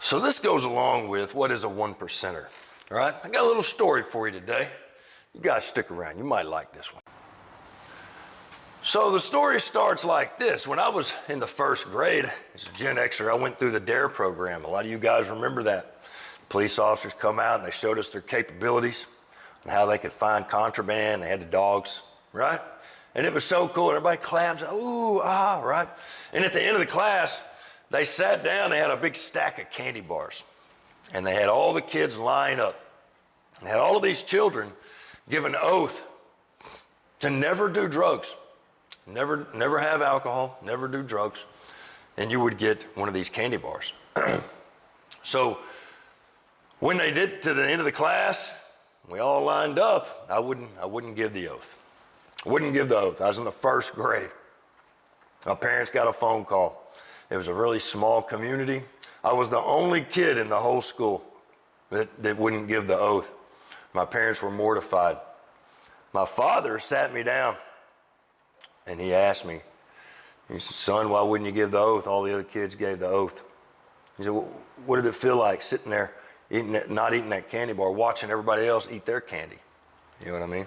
So this goes along with what is a one percenter, all right? I got a little story for you today. You guys stick around, you might like this one. So the story starts like this. When I was in the first grade, as a Gen Xer, I went through the DARE program. A lot of you guys remember that. Police officers come out and they showed us their capabilities and how they could find contraband. They had the dogs, right? And it was so cool. Everybody claps, ooh, ah, right? And at the end of the class, they sat down, they had a big stack of candy bars. And they had all the kids line up. And had all of these children give an oath to never do drugs, never have alcohol, never do drugs. And you would get one of these candy bars. So when they did to the end of the class, we all lined up, I wouldn't give the oath. I wouldn't give the oath. I was in the first grade. My parents got a phone call. It was a really small community. I was the only kid in the whole school that wouldn't give the oath. My parents were mortified. My father sat me down and he asked me, he said, son, why wouldn't you give the oath? All the other kids gave the oath. He said, well, what did it feel like sitting there, not eating that candy bar, watching everybody else eat their candy? You know what I mean?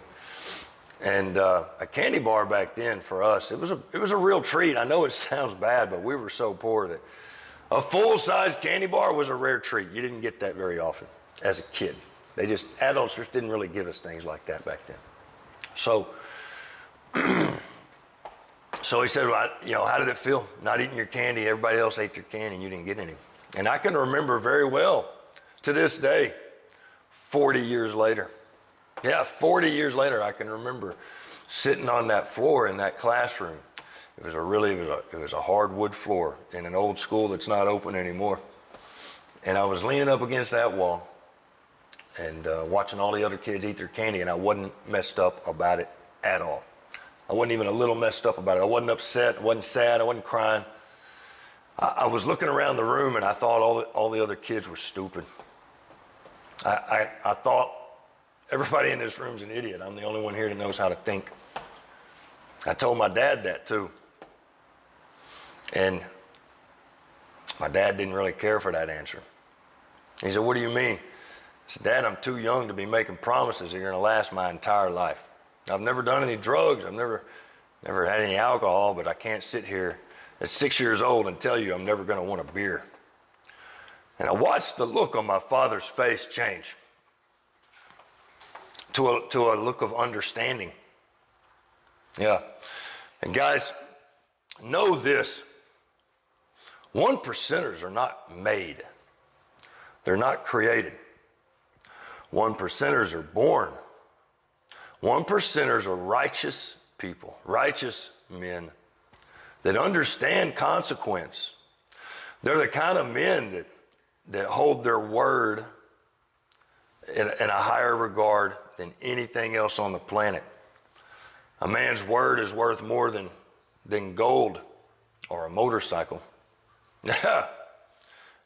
And a candy bar back then for us, it was a real treat. I know it sounds bad, but we were so poor that a full-size candy bar was a rare treat. You didn't get that very often as a kid. Adults just didn't really give us things like that back then. So, so he said, well, how did it feel not eating your candy? Everybody else ate their candy and you didn't get any. And I can remember very well to this day, 40 years later. Yeah, 40 years later, I can remember sitting on that floor in that classroom. It was a hardwood floor in an old school that's not open anymore. And I was leaning up against that wall and watching all the other kids eat their candy, and I wasn't messed up about it at all. I wasn't even a little messed up about it. I wasn't upset, I wasn't sad, I wasn't crying. I was looking around the room and I thought all the other kids were stupid. I thought everybody in this room's an idiot. I'm the only one here that knows how to think. I told my dad that too. And my dad didn't really care for that answer. He said, what do you mean? I said, Dad, I'm too young to be making promises that are gonna last my entire life. I've never done any drugs. I've never had any alcohol, but I can't sit here at 6 years old and tell you I'm never gonna want a beer. And I watched the look on my father's face change to a look of understanding. Yeah. And guys, know this. One percenters are not made. They're not created. One percenters are born. One percenters are righteous people, righteous men that understand consequence. They're the kind of men that hold their word in a higher regard than anything else on the planet. A man's word is worth more than gold or a motorcycle.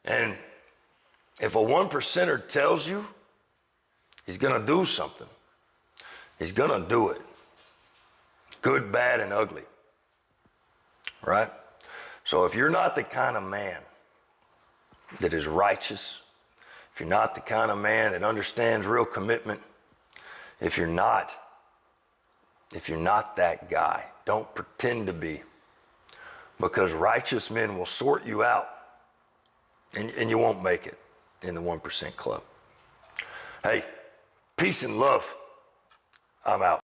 And if a one percenter tells you he's gonna do something, he's gonna do it. Good, bad, and ugly, right? So if you're not the kind of man that is righteous, if you're not the kind of man that understands real commitment, if you're not that guy, don't pretend to be, because righteous men will sort you out and you won't make it in the 1% club. Hey, peace and love. I'm out.